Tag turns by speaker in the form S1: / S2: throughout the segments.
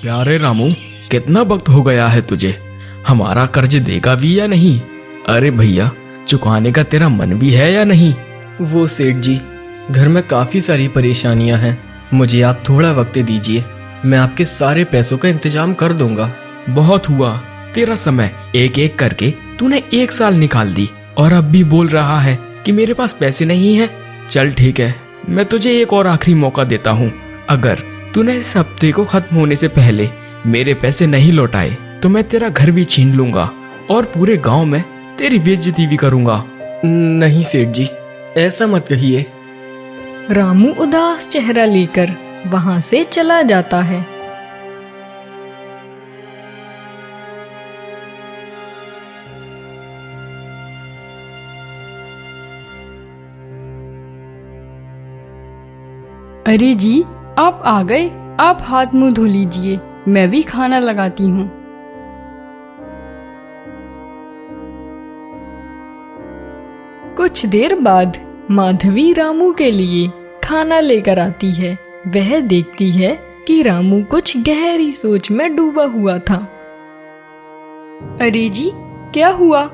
S1: प्यारे रामू, कितना वक्त हो गया है तुझे? हमारा कर्ज देगा भी या नहीं? अरे भैया, चुकाने का तेरा मन भी है या नहीं?
S2: वो सेठ जी, घर में काफ़ी सारी परेशानियां हैं। मुझे आप थोड़ा वक्त दीजिए, मैं आपके सारे पैसों का इंतजाम कर दूंगा।
S1: बहुत हुआ तेरा समय, एक एक करके तूने 1 साल निकाल दी और अब भी बोल रहा है कि मेरे पास पैसे नहीं है। चल ठीक है, मैं तुझे एक और आखिरी मौका देता हूँ। अगर तूने इस हफ्ते को खत्म होने से पहले मेरे पैसे नहीं लौटाए तो मैं तेरा घर भी छीन लूंगा और पूरे गांव में तेरी बेइज्जती भी करूंगा।
S2: नहीं सेठ जी, ऐसा मत कहिए।
S3: रामू उदास चेहरा लेकर वहां से चला जाता है। अरे जी, आप आ गए। आप हाथ मुंह धो लीजिए, मैं भी खाना लगाती हूँ। कुछ देर बाद माधवी रामू के लिए खाना लेकर आती है। वह देखती है कि रामू कुछ गहरी सोच में डूबा हुआ था। अरे जी, क्या हुआ?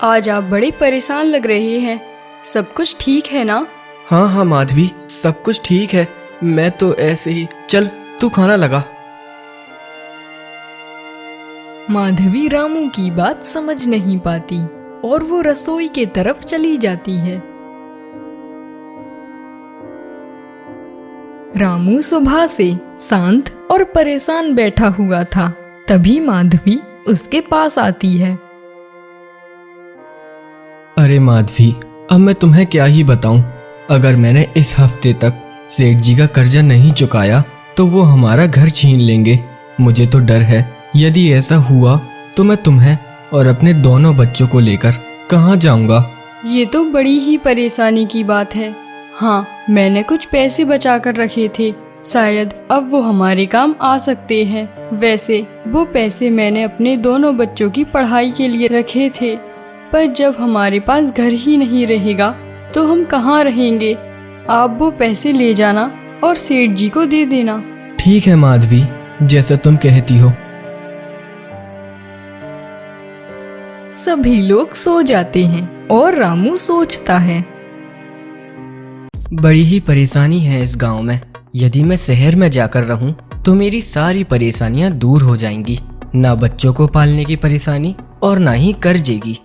S3: आज आप बड़े परेशान लग रहे हैं। सब कुछ ठीक है ना?
S2: हाँ हाँ माधवी, सब कुछ ठीक है। मैं तो ऐसे ही। चल तू खाना लगा।
S3: माधवी रामू की बात समझ नहीं पाती और वो रसोई के तरफ चली जाती है। रामू सुबह से शांत और परेशान बैठा हुआ था। तभी माधवी उसके पास आती है।
S2: अरे माधवी, अब मैं तुम्हें क्या ही बताऊं। अगर मैंने इस हफ्ते तक सेठ जी का कर्जा नहीं चुकाया तो वो हमारा घर छीन लेंगे। मुझे तो डर है, यदि ऐसा हुआ तो मैं तुम्हें और अपने दोनों बच्चों को लेकर कहाँ जाऊंगा।
S3: ये तो बड़ी ही परेशानी की बात है। हाँ, मैंने कुछ पैसे बचा कर रखे थे, शायद अब वो हमारे काम आ सकते हैं। वैसे वो पैसे मैंने अपने दोनों बच्चों की पढ़ाई के लिए रखे थे, पर जब हमारे पास घर ही नहीं रहेगा तो हम कहाँ रहेंगे। आप वो पैसे ले जाना और सेठ जी को दे देना।
S2: ठीक है माधवी, जैसा तुम कहती हो।
S3: सभी लोग सो जाते हैं और रामू सोचता है।
S2: बड़ी ही परेशानी है इस गांव में। यदि मैं शहर में जाकर रहूं तो मेरी सारी परेशानियां दूर हो जाएंगी। ना बच्चों को पालने की परेशानी और ना ही कर्जे की।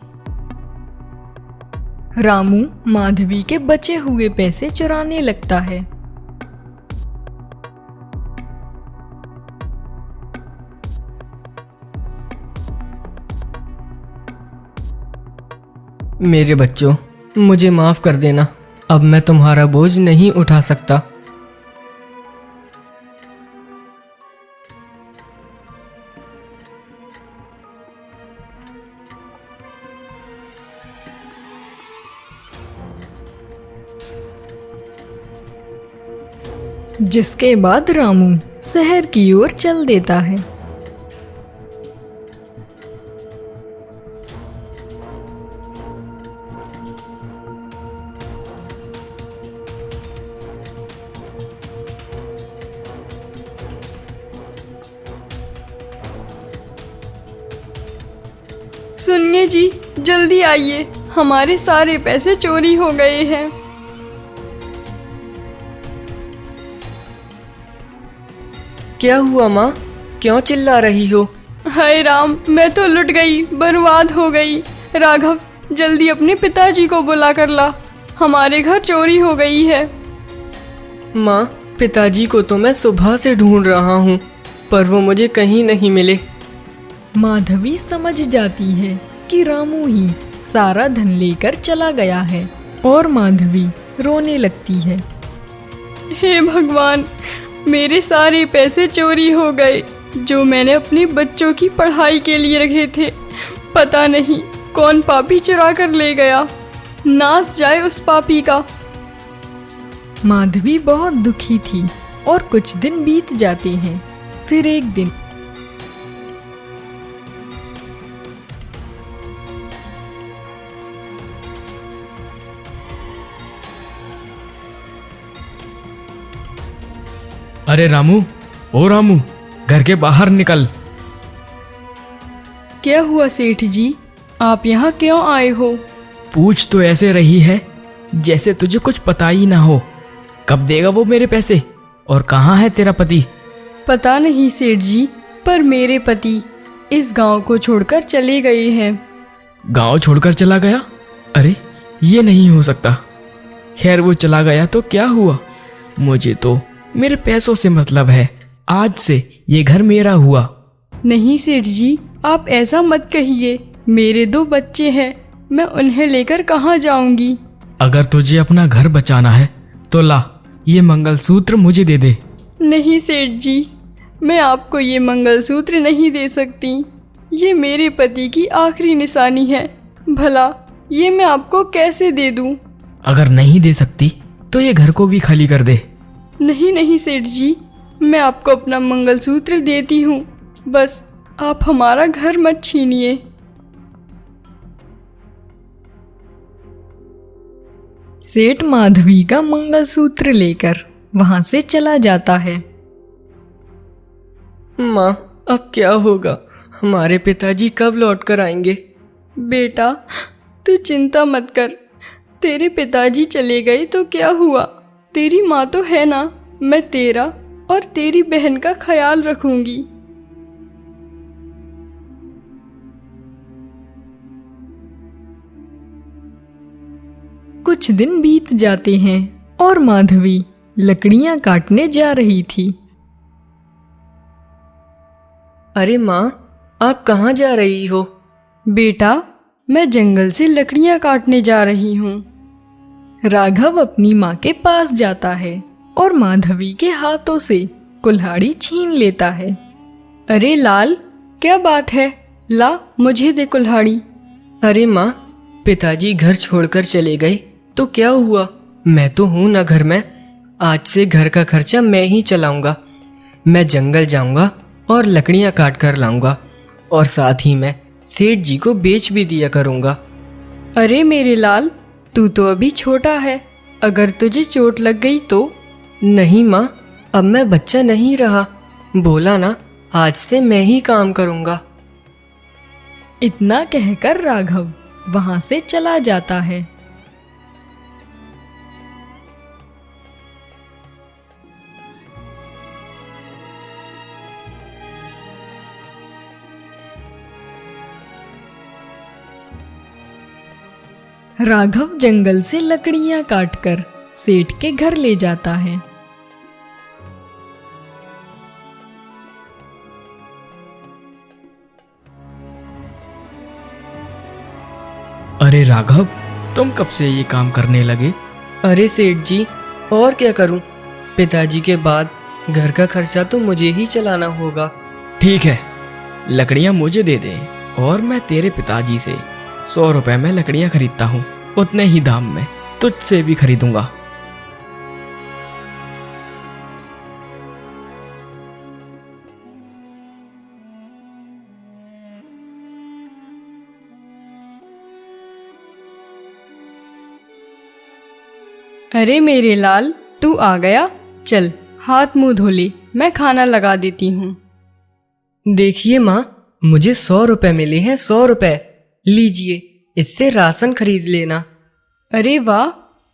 S3: रामू माधवी के बचे हुए पैसे चुराने लगता है।
S2: मेरे बच्चों, मुझे माफ कर देना। अब मैं तुम्हारा बोझ नहीं उठा सकता।
S3: जिसके बाद रामू शहर की ओर चल देता है। सुनिए जी, जल्दी आइए, हमारे सारे पैसे चोरी हो गए हैं।
S2: क्या हुआ माँ? क्यों चिल्ला रही हो?
S3: हाय राम, मैं तो लुट गई, बर्बाद हो गई। राघव, जल्दी अपने पिताजी को बुला कर ला, हमारे घर चोरी हो गई है।
S2: माँ, पिताजी को तो मैं सुबह से ढूंढ रहा हूँ, पर वो मुझे कहीं नहीं मिले।
S3: माधवी समझ जाती है कि रामू ही सारा धन लेकर चला गया है और माधवी रोने लगती है। हे भगवान, मेरे सारे पैसे चोरी हो गए जो मैंने अपने बच्चों की पढ़ाई के लिए रखे थे। पता नहीं कौन पापी चुरा कर ले गया। नाश जाए उस पापी का। माधवी बहुत दुखी थी और कुछ दिन बीत जाते हैं। फिर एक दिन
S1: अरे रामू, ओ रामू, घर के बाहर निकल।
S3: क्या हुआ सेठ जी, आप यहाँ क्यों आए हो?
S1: पूछ तो ऐसे रही है जैसे तुझे कुछ पता ही ना हो। कब देगा वो मेरे पैसे, और कहाँ है तेरा पति?
S3: पता नहीं सेठ जी, पर मेरे पति इस गांव को छोड़कर चले गए हैं।
S1: गांव छोड़कर चला गया? अरे ये नहीं हो सकता। खैर वो चला गया तो क्या हुआ, मुझे तो मेरे पैसों से मतलब है। आज से ये घर मेरा हुआ।
S3: नहीं सेठ जी, आप ऐसा मत कहिए। मेरे 2 बच्चे हैं, मैं उन्हें लेकर कहाँ जाऊंगी?
S1: अगर तुझे अपना घर बचाना है तो ला, ये मंगलसूत्र मुझे दे दे।
S3: नहीं सेठ जी, मैं आपको ये मंगलसूत्र नहीं दे सकती। ये मेरे पति की आखिरी निशानी है। भला ये मैं आपको कैसे दे दूं?
S1: अगर नहीं दे सकती तो ये घर को भी खाली कर दे।
S3: नहीं नहीं सेठ जी, मैं आपको अपना मंगलसूत्र देती हूँ, बस आप हमारा घर मत छीनिए। सेठ माधवी का मंगलसूत्र लेकर वहां से चला जाता है।
S2: माँ, अब क्या होगा? हमारे पिताजी कब लौट कर आएंगे?
S3: बेटा, तू चिंता मत कर। तेरे पिताजी चले गए तो क्या हुआ, तेरी माँ तो है ना। मैं तेरा और तेरी बहन का ख्याल रखूंगी। कुछ दिन बीत जाते हैं और माधवी लकड़ियां काटने जा रही थी।
S2: अरे माँ, आप कहाँ जा रही हो?
S3: बेटा, मैं जंगल से लकड़ियां काटने जा रही हूँ। राघव अपनी माँ के पास जाता है और माधवी के हाथों से कुल्हाड़ी छीन लेता है। अरे लाल, क्या बात है? ला, मुझे दे कुल्हाड़ी।
S2: अरे माँ, पिताजी घर छोड़कर चले गए तो क्या हुआ? मैं तो हूँ ना घर में। आज से घर का खर्चा मैं ही चलाऊंगा। मैं जंगल जाऊंगा और लकड़ियाँ काट कर लाऊंगा, और साथ ही मैं सेठ जी को बेच भी दिया करूंगा।
S3: अरे मेरे लाल, तू तो अभी छोटा है, अगर तुझे चोट लग गई तो?
S2: नहीं माँ, अब मैं बच्चा नहीं रहा। बोला ना, आज से मैं ही काम करूंगा।
S3: इतना कहकर राघव वहां से चला जाता है। राघव जंगल से लकड़ियां काटकर सेठ के घर ले जाता है।
S1: अरे राघव, तुम कब से ये काम करने लगे?
S2: अरे सेठ जी, और क्या करूं? पिताजी के बाद घर का खर्चा तो मुझे ही चलाना होगा।
S1: ठीक है, लकड़ियां मुझे दे दे और मैं तेरे पिताजी से 100 रुपए में लकड़ियां खरीदता हूँ। उतने ही दाम में तुझसे भी खरीदूंगा।
S3: अरे मेरे लाल, तू आ गया। चल, हाथ मुंह धो ले, मैं खाना लगा देती हूँ।
S2: देखिए माँ, मुझे 100 रुपए मिले हैं। 100 रुपए लीजिए, इससे राशन खरीद लेना।
S3: अरे वाह,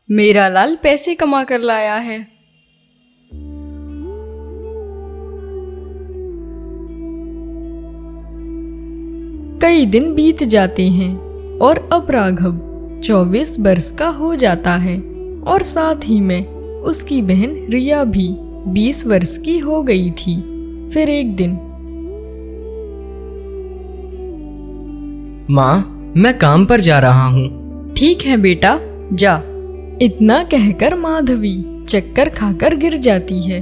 S3: मेरा लाल पैसे कमा कर लाया है। कई दिन बीत जाते हैं और अब राघव 24 वर्ष का हो जाता है और साथ ही में उसकी बहन रिया भी 20 वर्ष की हो गई थी। फिर एक दिन,
S2: माँ, मैं काम पर जा रहा हूँ।
S3: ठीक है बेटा, जा। इतना कहकर माधवी चक्कर खाकर गिर जाती है।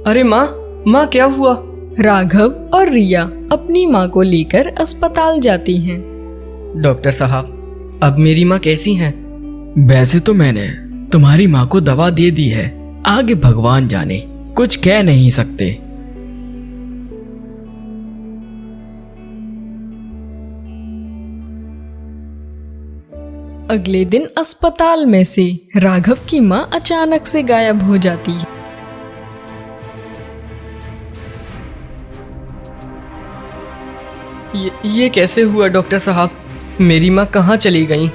S2: अरे माँ, माँ क्या हुआ?
S3: राघव और रिया अपनी माँ को लेकर अस्पताल जाती हैं।
S2: डॉक्टर साहब, अब मेरी माँ कैसी हैं?
S1: वैसे तो मैंने तुम्हारी माँ को दवा दे दी है, आगे भगवान जाने, कुछ कह नहीं सकते।
S3: अगले दिन अस्पताल में से राघव की माँ अचानक से गायब हो जाती है।
S2: ये कैसे हुआ डॉक्टर साहब? मेरी माँ कहाँ चली गई?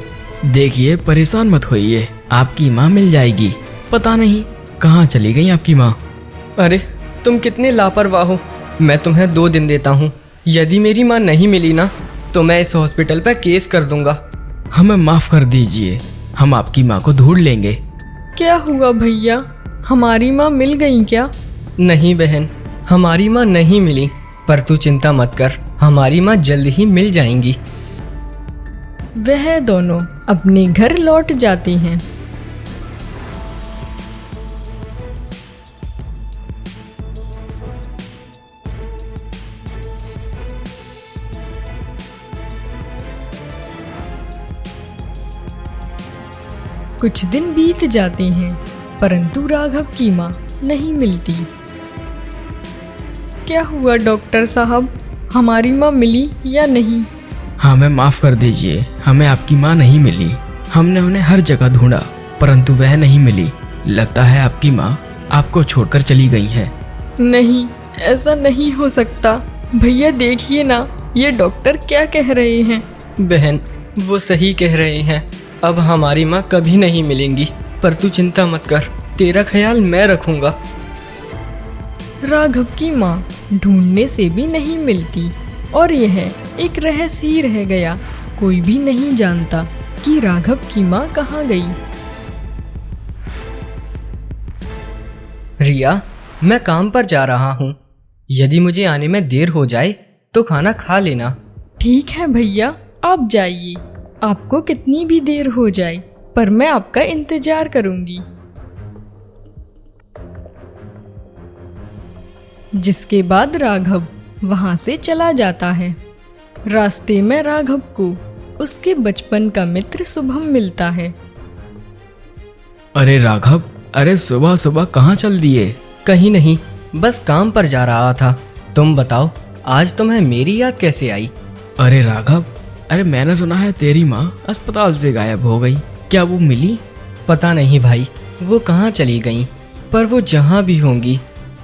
S1: देखिए, परेशान मत होइए, आपकी माँ मिल जाएगी। पता नहीं कहाँ चली गई आपकी माँ।
S2: अरे तुम कितने लापरवाह हो। मैं तुम्हें 2 दिन देता हूँ। यदि मेरी माँ नहीं मिली ना तो मैं इस हॉस्पिटल पर केस कर दूंगा।
S1: हमें माफ कर दीजिए, हम आपकी माँ को ढूंढ लेंगे।
S3: क्या हुआ भैया, हमारी माँ मिल गई क्या?
S2: नहीं बहन, हमारी माँ नहीं मिली, पर तू चिंता मत कर, हमारी माँ जल्द ही मिल जाएंगी।
S3: वह दोनों अपने घर लौट जाते हैं। कुछ दिन बीत जाते हैं, परंतु राघव की माँ नहीं मिलती। क्या हुआ डॉक्टर साहब, हमारी माँ मिली या नहीं?
S1: हमें माफ कर दीजिए, हमें आपकी माँ नहीं मिली। हमने उन्हें हर जगह ढूंढा, परंतु वह नहीं मिली। लगता है आपकी माँ आपको छोड़कर चली गई है।
S3: नहीं, ऐसा नहीं हो सकता। भैया देखिए ना, ये डॉक्टर क्या कह रहे हैं।
S2: बहन, वो सही कह रहे हैं, अब हमारी माँ कभी नहीं मिलेंगी। पर तू चिंता मत कर, तेरा ख्याल मैं रखूंगा।
S3: राघव की माँ ढूंढने से भी नहीं मिलती और यह एक रहस्य ही रह गया। कोई भी नहीं जानता कि राघव की माँ कहाँ गई।
S2: रिया, मैं काम पर जा रहा हूँ। यदि मुझे आने में देर हो जाए तो खाना खा लेना।
S3: ठीक है भैया, आप जाइए। आपको कितनी भी देर हो जाए, पर मैं आपका इंतजार करूंगी। जिसके बाद राघव वहां से चला जाता है। रास्ते में राघव को उसके बचपन का मित्र शुभम मिलता है।
S1: अरे राघव, अरे सुबह सुबह कहाँ चल दिए?
S2: कहीं नहीं, बस काम पर जा रहा था। तुम बताओ, आज तुम्हें मेरी याद कैसे आई?
S1: अरे राघव, अरे मैंने सुना है तेरी माँ अस्पताल से गायब हो गई। क्या वो मिली?
S2: पता नहीं भाई, वो कहाँ चली गई, पर वो जहाँ भी होंगी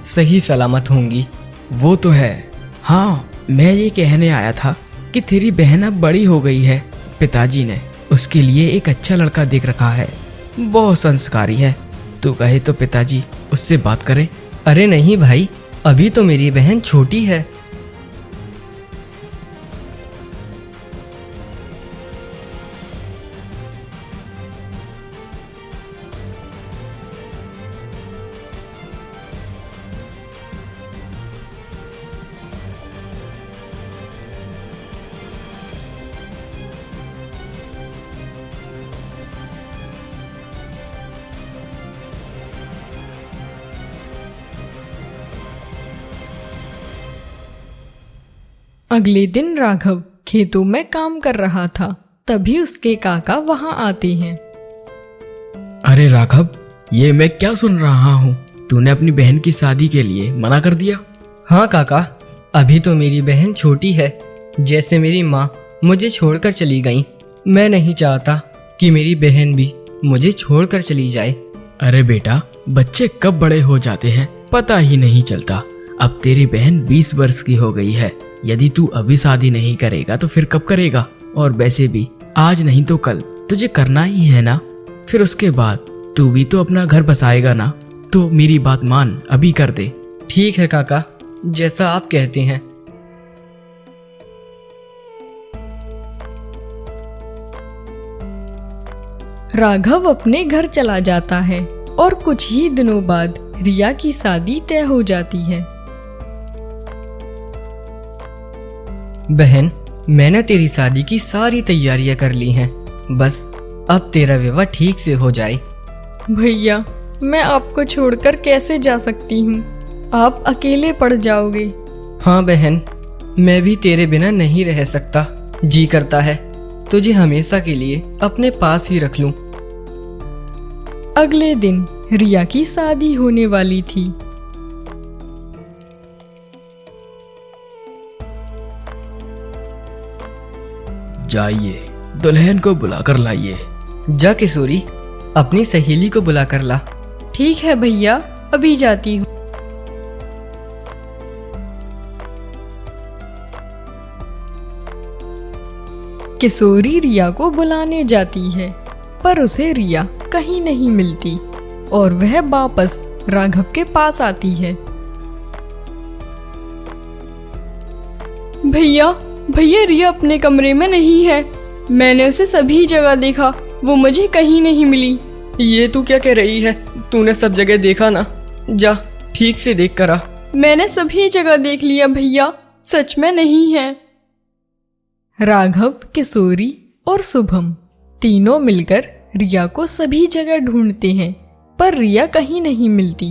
S2: सही सलामत होंगी।
S1: वो तो है। हाँ, मैं ये कहने आया था कि तेरी बहन अब बड़ी हो गई है। पिताजी ने उसके लिए एक अच्छा लड़का देख रखा है, बहुत संस्कारी है। तू कहे तो पिताजी उससे बात करें।
S2: अरे नहीं भाई, अभी तो मेरी बहन छोटी है।
S3: अगले दिन राघव खेतों में काम कर रहा था, तभी उसके काका वहां आते हैं।
S1: अरे राघव, ये मैं क्या सुन रहा हूँ? तूने अपनी बहन की शादी के लिए मना कर दिया?
S2: हाँ काका, अभी तो मेरी बहन छोटी है। जैसे मेरी माँ मुझे छोड़कर चली गई, मैं नहीं चाहता कि मेरी बहन भी मुझे छोड़कर चली जाए।
S1: अरे बेटा, बच्चे कब बड़े हो जाते हैं पता ही नहीं चलता। अब तेरी बहन 20 वर्ष की हो गई है। यदि तू अभी शादी नहीं करेगा तो फिर कब करेगा? और वैसे भी आज नहीं तो कल तुझे करना ही है ना। फिर उसके बाद तू भी तो अपना घर बसाएगा ना। तो मेरी बात मान, अभी कर दे।
S2: ठीक है काका, जैसा आप कहते हैं।
S3: राघव अपने घर चला जाता है और कुछ ही दिनों बाद रिया की शादी तय हो जाती है।
S2: बहन, मैंने तेरी शादी की सारी तैयारियां कर ली हैं। बस अब तेरा विवाह ठीक से हो जाए।
S3: भैया, मैं आपको छोड़कर कैसे जा सकती हूँ? आप अकेले पड़ जाओगे।
S2: हाँ बहन, मैं भी तेरे बिना नहीं रह सकता। जी करता है तुझे हमेशा के लिए अपने पास ही रख लूं।
S3: अगले दिन रिया की शादी होने वाली थी।
S1: जाइए, दुल्हन को बुलाकर लाइए।
S2: जा किशोरी, अपनी सहेली को बुला कर ला।
S3: ठीक है भैया, अभी जाती हूँ। किशोरी रिया को बुलाने जाती है, पर उसे रिया कहीं नहीं मिलती और वह वापस राघव के पास आती है। भैया भैया, रिया अपने कमरे में नहीं है। मैंने उसे सभी जगह देखा, वो मुझे कहीं नहीं मिली।
S2: ये तू क्या कह रही है? तूने सब जगह देखा ना? जा ठीक से देख कर आ।
S3: मैंने सभी जगह देख लिया भैया, सच में नहीं है। राघव, किशोरी और शुभम तीनों मिलकर रिया को सभी जगह ढूंढते हैं, पर रिया कहीं नहीं मिलती।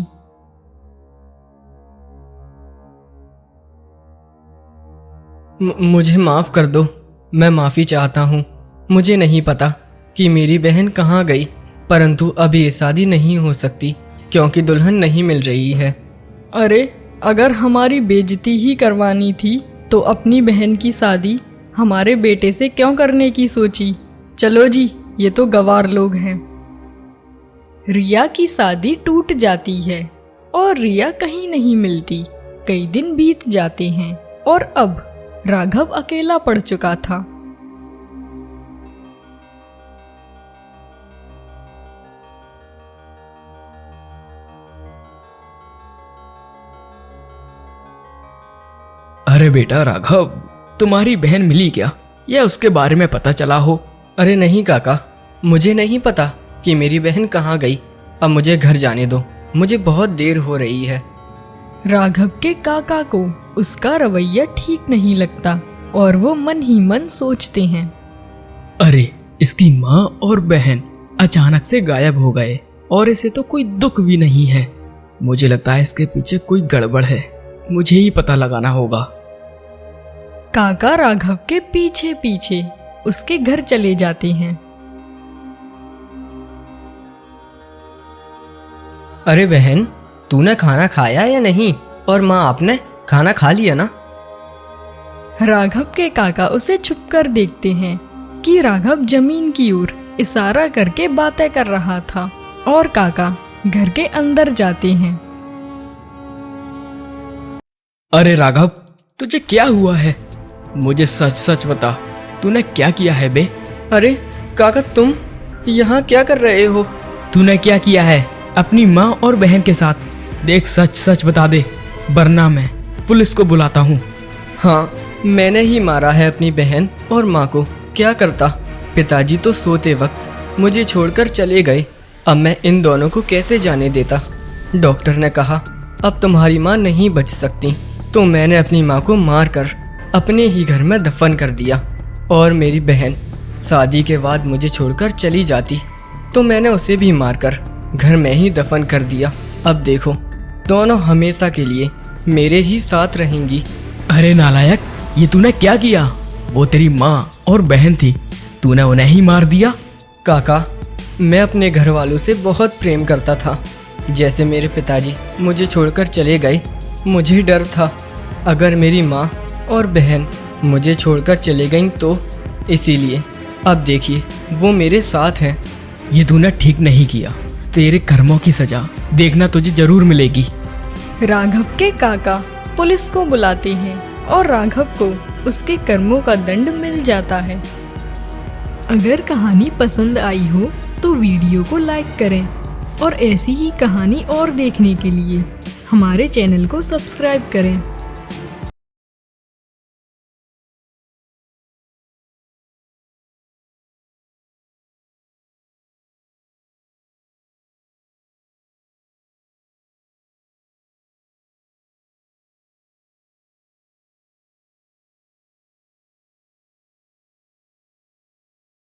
S2: मुझे माफ कर दो, मैं माफी चाहता हूँ। मुझे नहीं पता कि मेरी बहन कहाँ गई, परंतु अब ये शादी नहीं हो सकती क्योंकि दुल्हन नहीं मिल रही है।
S3: अरे, अगर हमारी बेइज्जती ही करवानी थी तो अपनी बहन की शादी हमारे बेटे से क्यों करने की सोची? चलो जी, ये तो गवार लोग हैं। रिया की शादी टूट जाती है और रिया कहीं नहीं मिलती। कई दिन बीत जाते हैं और अब राघव अकेला पड़ चुका था।
S1: अरे बेटा राघव, तुम्हारी बहन मिली क्या? या उसके बारे में पता चला हो?
S2: अरे नहीं काका, मुझे नहीं पता कि मेरी बहन कहाँ गई। अब मुझे घर जाने दो, मुझे बहुत देर हो रही है।
S3: राघव के काका को उसका रवैया ठीक नहीं लगता और वो मन ही मन सोचते हैं,
S1: अरे इसकी माँ और बहन अचानक से गायब हो गए और इसे तो कोई दुख भी नहीं है। मुझे लगता है इसके पीछे कोई गड़बड़ है, मुझे ही पता लगाना होगा।
S3: काका राघव के पीछे पीछे उसके घर चले जाते हैं।
S2: अरे बहन, तूने खाना खाया या नहीं? और माँ, आपने खाना खा लिया ना?
S3: राघव के काका उसे छुपकर देखते हैं कि राघव जमीन की ओर इशारा करके बातें कर रहा था और काका घर के अंदर जाते हैं।
S1: अरे राघव, तुझे क्या हुआ है? मुझे सच सच बता, तूने क्या किया है बे?
S2: अरे काका, तुम यहाँ क्या कर रहे हो?
S1: तूने क्या किया है अपनी माँ और बहन के साथ? देख, सच सच बता दे, वरना मैं पुलिस को बुलाता हूँ।
S2: हाँ, मैंने ही मारा है अपनी बहन और माँ को। क्या करता? पिताजी तो सोते वक्त मुझे छोड़कर चले गए। अब मैं इन दोनों को कैसे जाने देता? डॉक्टर ने कहा अब तुम्हारी माँ नहीं बच सकती, तो मैंने अपनी माँ को मारकर अपने ही घर में दफन कर दिया। और मेरी बहन शादी के बाद मुझे छोड़कर चली जाती तो मैंने उसे भी मारकर घर में ही दफन कर दिया। अब देखो, दोनों हमेशा के लिए मेरे ही साथ रहेंगी।
S1: अरे नालायक, ये तूने क्या किया? वो तेरी माँ और बहन थी, तूने उन्हें ही मार दिया।
S2: काका, मैं अपने घर वालों से बहुत प्रेम करता था। जैसे मेरे पिताजी मुझे छोड़कर चले गए, मुझे डर था अगर मेरी माँ और बहन मुझे छोड़कर चले गईं तो, इसीलिए अब देखिए वो मेरे साथ हैं।
S1: ये तूने ठीक नहीं किया, तेरे कर्मों की सजा देखना तुझे जरूर मिलेगी।
S3: राघव के काका पुलिस को बुलाते हैं और राघव को उसके कर्मों का दंड मिल जाता है। अगर कहानी पसंद आई हो तो वीडियो को लाइक करें और ऐसी ही कहानी और देखने के लिए हमारे चैनल को सब्सक्राइब करें।